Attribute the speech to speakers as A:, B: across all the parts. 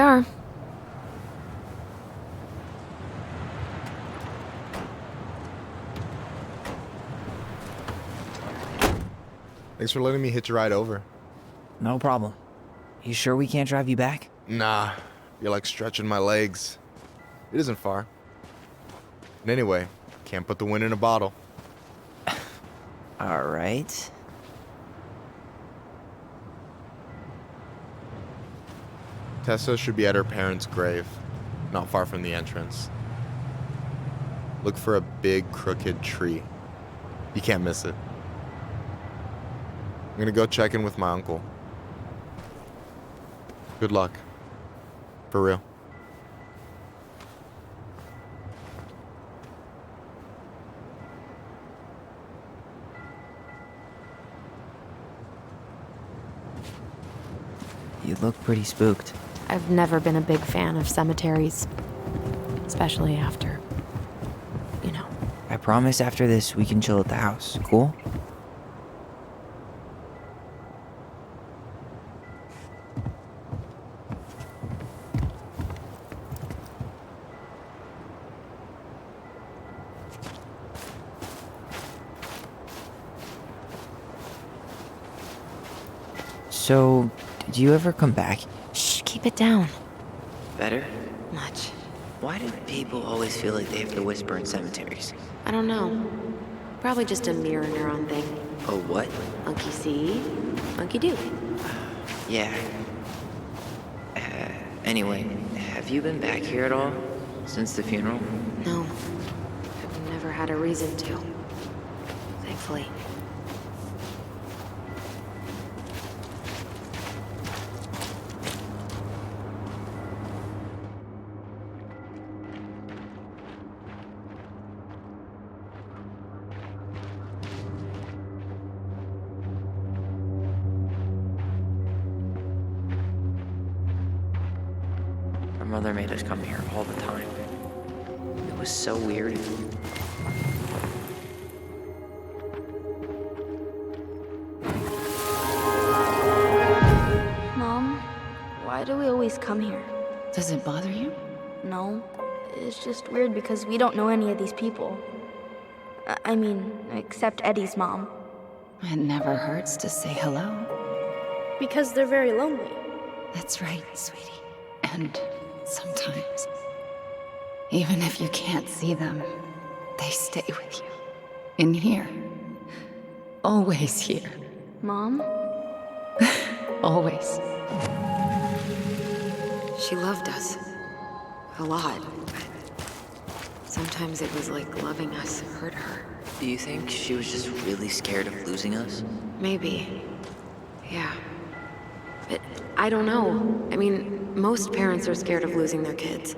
A: are.
B: Thanks for letting me hitch a ride over.
C: No problem. You sure we can't drive you back?
B: Nah, you're like stretching my legs. It isn't far. And anyway, can't put the wind in a bottle.
C: All right.
B: Tessa should be at her parents' grave, not far from the entrance. Look for a big crooked tree. You can't miss it. I'm gonna go check in with my uncle. Good luck. For real.
C: You look pretty spooked.
A: I've never been a big fan of cemeteries. Especially after, you know.
C: I promise after this we can chill at the house. Cool? So, did you ever come back?
A: Shh, keep it down.
C: Better?
A: Much.
C: Why do people always feel like they have to whisper in cemeteries?
A: I don't know. Probably just a mirror neuron thing.
C: Oh, what?
A: Monkey see, monkey do.
C: Yeah. Anyway, have you been back here at all? Since the funeral?
A: No. I've never had a reason to. Thankfully.
C: Our mother made us come here all the time. It was so weird.
D: Mom, why do we always come here?
E: Does it bother you?
D: No, it's just weird because we don't know any of these people. I mean, except Eddie's mom.
E: It never hurts to say hello.
D: Because they're very lonely.
E: That's right, sweetie. And sometimes, even if you can't see them, they stay with you. In here. Always here.
D: Mom?
E: Always.
A: She loved us. A lot. Sometimes it was like loving us hurt her.
C: Do you think she was just really scared of losing us?
A: Maybe. Yeah. But I don't know. I mean, most parents are scared of losing their kids.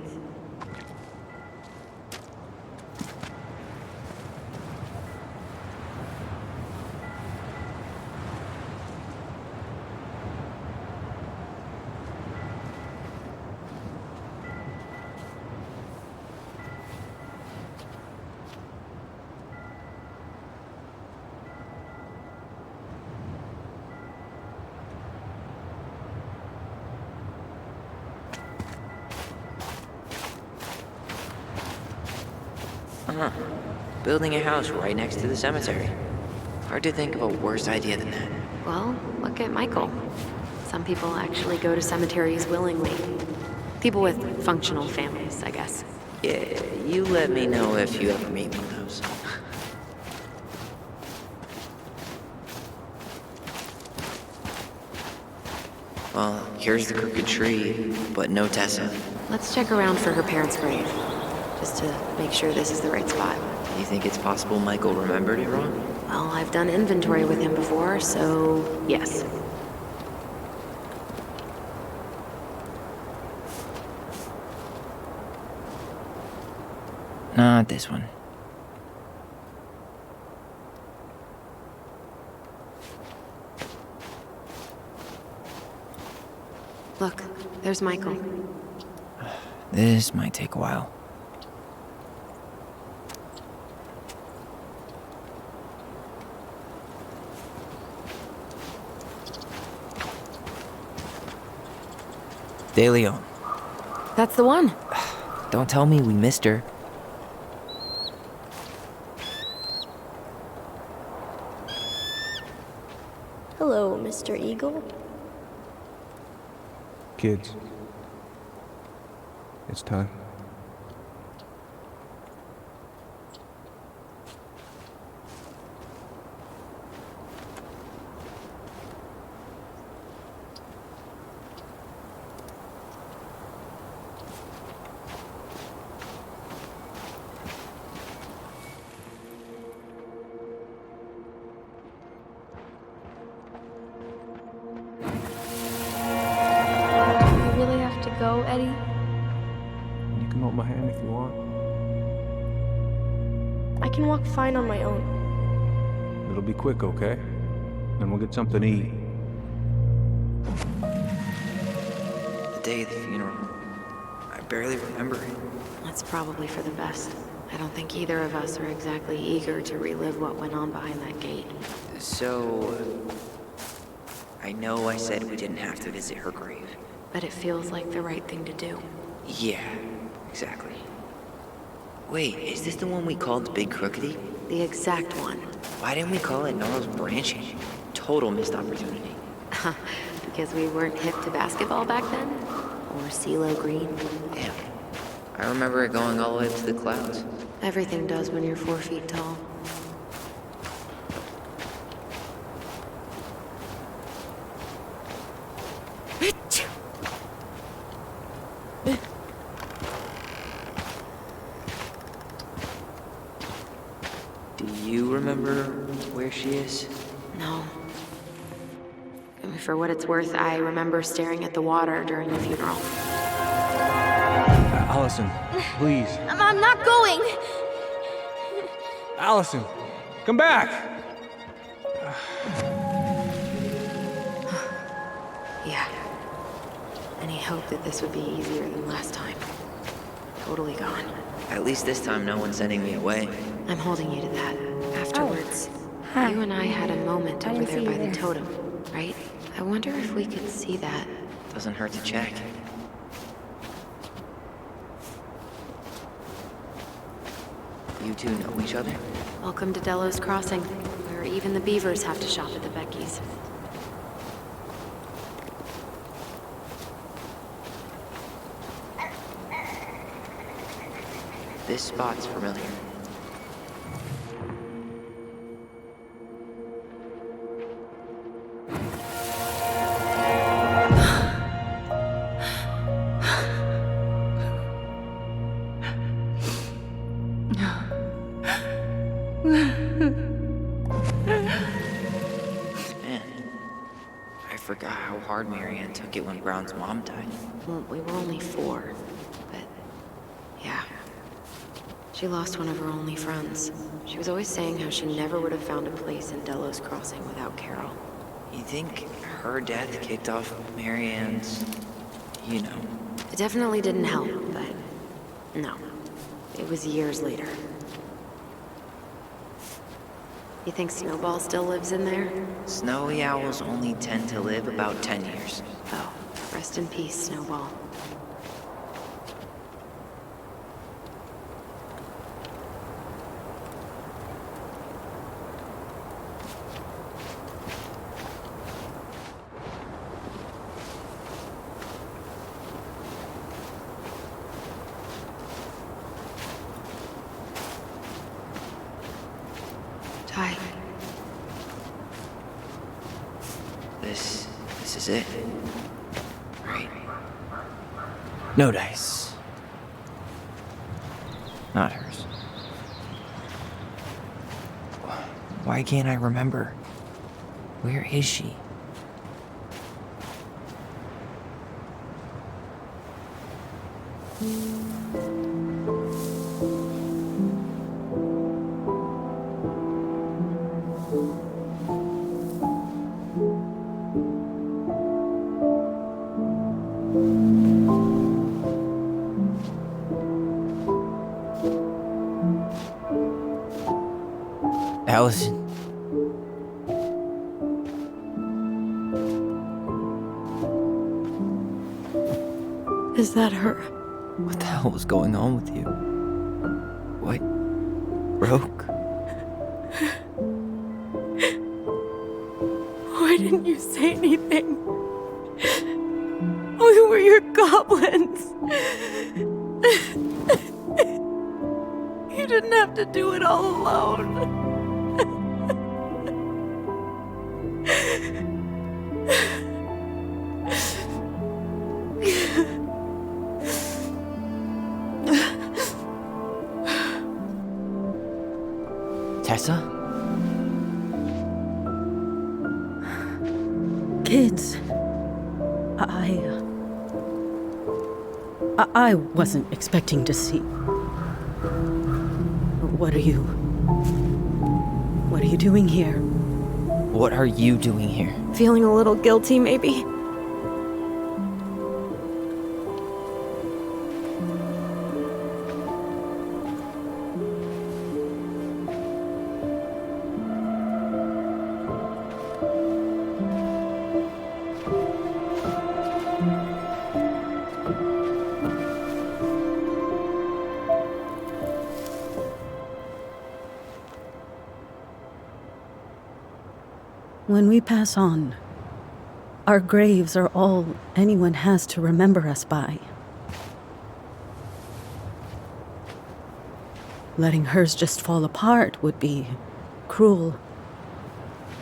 C: Uh-huh. Building a house right next to the cemetery. Hard to think of a worse idea than that.
A: Well, look at Michael. Some people actually go to cemeteries willingly. People with functional families, I guess.
C: Yeah, you let me know if you ever meet one of those. Well, here's the crooked tree, but no Tessa.
A: Let's check around for her parents' grave, just to make sure this is the right spot.
C: You think it's possible Michael remembered it wrong?
A: Well, I've done inventory with him before, so yes.
C: Not this one.
A: Look, there's Michael.
C: This might take a while. De Leon.
A: That's the one.
C: Don't tell me we missed her.
D: Hello, Mr. Eagle.
F: Kids, it's time.
D: You really have to go, Eddie?
F: You can hold my hand if you want.
D: I can walk fine on my own.
F: It'll be quick, okay? Then we'll get something to eat.
C: The day of the funeral. I barely remember it.
A: That's probably for the best. I don't think either of us are exactly eager to relive what went on behind that gate.
C: So... I know I said we didn't have to visit her grave.
A: But it feels like the right thing to do.
C: Yeah, exactly. Wait, is this the one we called the Big Crookedy?
A: The exact one.
C: Why didn't we call it Gnarls Branching? Total missed opportunity.
A: Because we weren't hip to basketball back then? Or CeeLo Green?
C: Damn. I remember it going all the way up to the clouds.
A: Everything does when you're 4 feet tall.
C: Do you remember where she is?
A: No. I mean, for what it's worth, I remember staring at the water during the funeral.
F: Allison, please.
D: I'm not going!
F: Allison, come back!
A: Yeah. Any hope that this would be easier than last time? Totally gone.
C: At least this time no one's sending me away.
A: I'm holding you to that. Afterwards,
D: Hi.
A: you and I had a moment
D: I
A: over
D: didn't
A: there
D: see
A: by
D: you
A: the
D: there.
A: totem, right? I wonder if we could see that.
C: Doesn't hurt to check. You two know each other?
A: Welcome to Delos Crossing, where even the beavers have to shop at the Becky's.
C: This spot's familiar. Man, I forgot how hard Marianne took it when Brown's mom died.
A: Well, we were only 4, but yeah. She lost one of her only friends. She was always saying how she never would have found a place in Delos Crossing without Carol.
C: You think her death kicked off Marianne's, you know?
A: It definitely didn't help, but no. It was years later. You think Snowball still lives in there?
C: Snowy owls only tend to live about 10 years.
A: Oh, rest in peace, Snowball. Ty.
C: This is it. Right. No dice. Not hers. Why can't I remember? Where is she? Alyson.
A: Is that her?
C: What the hell was going on with you? What broke?
A: Why didn't you say anything? We were your goblins. You didn't have to do it all alone.
C: Tessa?
G: Kids, I wasn't expecting to see. What are you doing here?
C: What are you doing here?
A: Feeling a little guilty, maybe?
G: When we pass on, our graves are all anyone has to remember us by. Letting hers just fall apart would be cruel.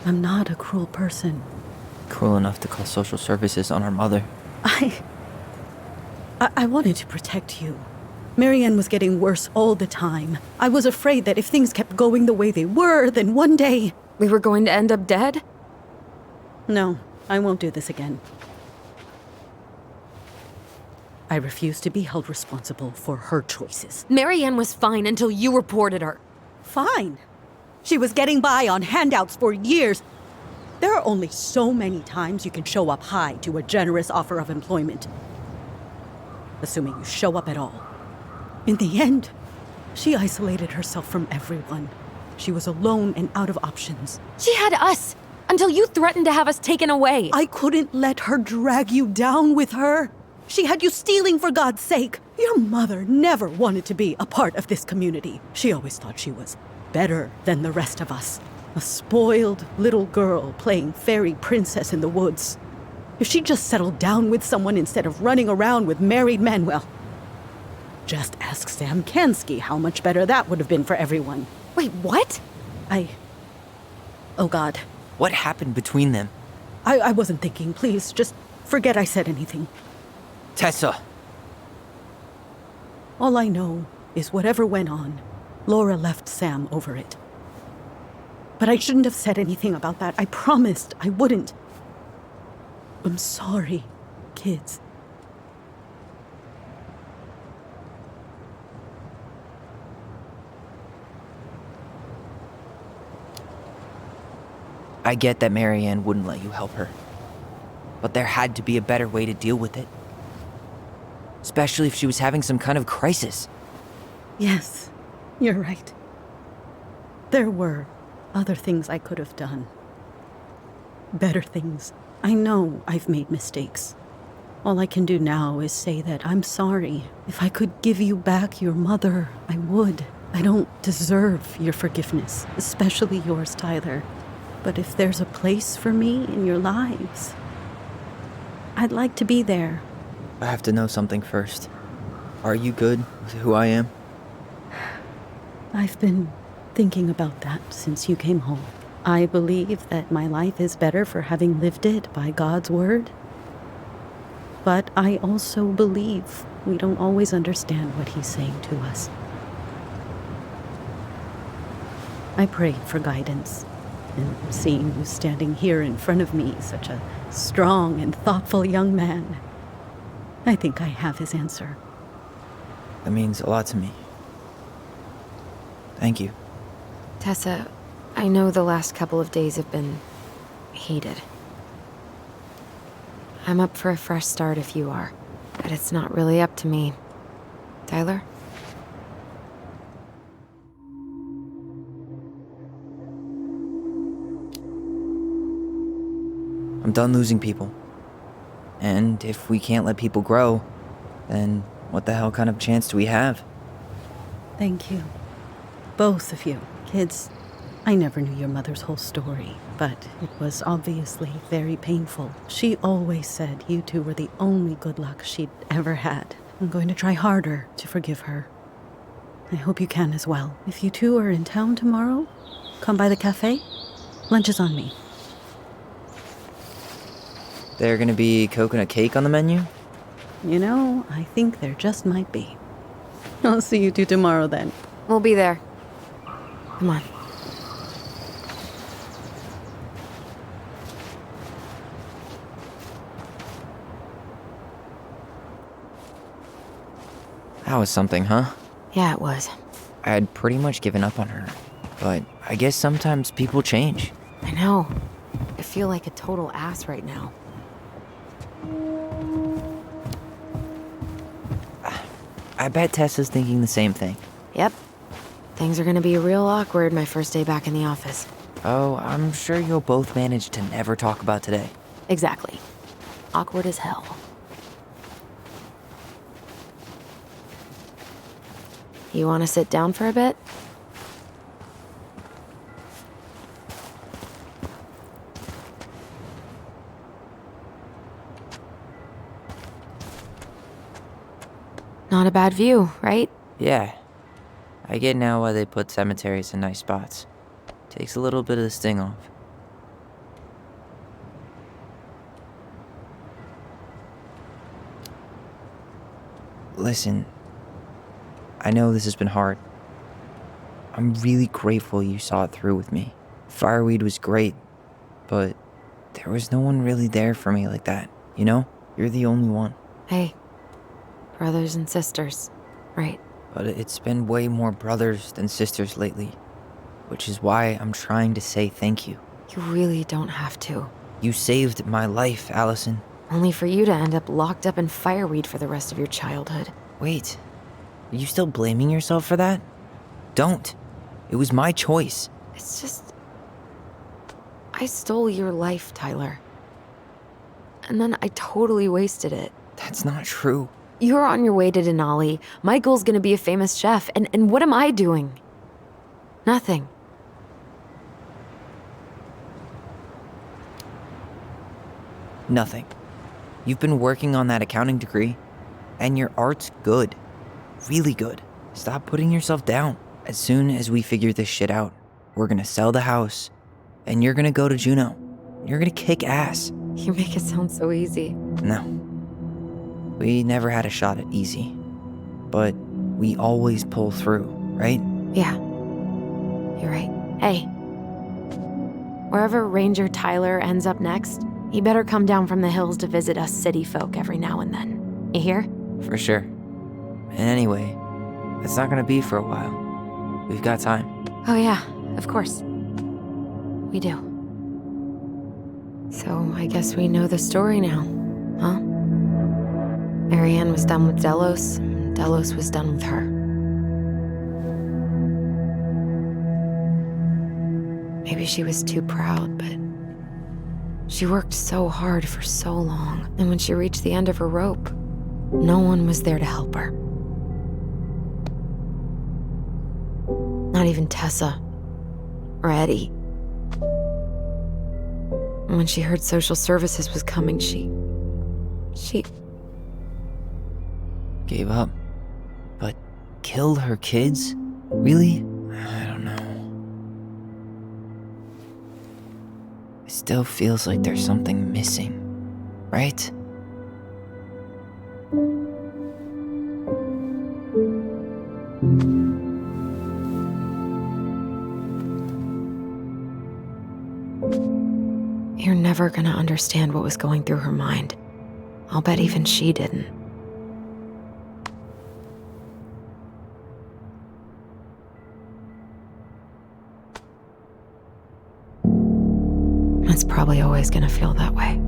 G: I'm not a cruel person.
C: Cruel enough to call social services on our mother.
G: I wanted to protect you. Marianne was getting worse all the time. I was afraid that if things kept going the way they were, then one day...
A: We were going to end up dead?
G: No, I won't do this again. I refuse to be held responsible for her choices.
A: Marianne was fine until you reported her.
G: Fine. She was getting by on handouts for years. There are only so many times you can show up high to a generous offer of employment. Assuming you show up at all. In the end, she isolated herself from everyone. She was alone and out of options.
A: She had us! Until you threatened to have us taken away.
G: I couldn't let her drag you down with her. She had you stealing for God's sake. Your mother never wanted to be a part of this community. She always thought she was better than the rest of us. A spoiled little girl playing fairy princess in the woods. If she just settled down with someone instead of running around with married men, well, just ask Sam Kansky how much better that would have been for everyone.
A: Wait, what?
G: Oh God.
C: What happened between them?
G: I wasn't thinking. Please, just forget I said anything.
C: Tessa!
G: All I know is whatever went on, Laura left Sam over it. But I shouldn't have said anything about that. I promised I wouldn't. I'm sorry, kids.
C: I get that Marianne wouldn't let you help her. But there had to be a better way to deal with it. Especially if she was having some kind of crisis.
G: Yes, you're right. There were other things I could have done. Better things. I know I've made mistakes. All I can do now is say that I'm sorry. If I could give you back your mother, I would. I don't deserve your forgiveness, especially yours, Tyler. But if there's a place for me in your lives, I'd like to be there.
C: I have to know something first. Are you good with who I am?
G: I've been thinking about that since you came home. I believe that my life is better for having lived it by God's word. But I also believe we don't always understand what he's saying to us. I prayed for guidance. And seeing you standing here in front of me, such a strong and thoughtful young man, I think I have his answer.
C: That means a lot to me. Thank you.
A: Tessa, I know the last couple of days have been heated. I'm up for a fresh start if you are, but it's not really up to me. Tyler?
C: I'm done losing people. And if we can't let people grow, then what the hell kind of chance do we have?
G: Thank you. Both of you. Kids, I never knew your mother's whole story, but it was obviously very painful. She always said you two were the only good luck she'd ever had. I'm going to try harder to forgive her. I hope you can as well. If you two are in town tomorrow, come by the cafe. Lunch is on me.
C: There gonna be coconut cake on the menu?
G: You know, I think there just might be. I'll see you two tomorrow then.
A: We'll be there. Come on.
C: That was something, huh?
A: Yeah, it was.
C: I had pretty much given up on her, but I guess sometimes people change.
A: I know. I feel like a total ass right now.
C: I bet Tessa's thinking the same thing.
A: Yep. Things are gonna be real awkward my first day back in the office.
C: Oh, I'm sure you'll both manage to never talk about today.
A: Exactly. Awkward as hell. You wanna sit down for a bit? Not a bad view, right?
C: Yeah. I get now why they put cemeteries in nice spots. Takes a little bit of the sting off. Listen, I know this has been hard. I'm really grateful you saw it through with me. Fireweed was great, but there was no one really there for me like that, you know? You're the only one.
A: Hey, brothers and sisters, right?
C: But it's been way more brothers than sisters lately, which is why I'm trying to say thank you.
A: You really don't have to.
C: You saved my life, Alyson.
A: Only for you to end up locked up in fireweed for the rest of your childhood.
C: Wait, are you still blaming yourself for that? Don't. It was my choice.
A: It's just... I stole your life, Tyler. And then I totally wasted it.
C: That's not true.
A: You're on your way to Denali. Michael's gonna be a famous chef, and what am I doing? Nothing.
C: Nothing. You've been working on that accounting degree, and your art's good. Really good. Stop putting yourself down. As soon as we figure this shit out, we're gonna sell the house, and you're gonna go to Juneau. You're gonna kick ass.
A: You make it sound so easy.
C: No. We never had a shot at easy. But we always pull through, right?
A: Yeah. You're right. Hey. Wherever Ranger Tyler ends up next, he better come down from the hills to visit us city folk every now and then. You hear?
C: For sure. And anyway, it's not gonna be for a while. We've got time.
A: Oh yeah, of course. We do. So I guess we know the story now, huh? Marianne was done with Delos, and Delos was done with her. Maybe she was too proud, but she worked so hard for so long, and when she reached the end of her rope, no one was there to help her. Not even Tessa or Eddie. And when she heard social services was coming, she
C: Gave up. But killed her kids? Really? I don't know. It still feels like there's something missing, right?
A: You're never gonna understand what was going through her mind. I'll bet even she didn't. It's probably always gonna feel that way.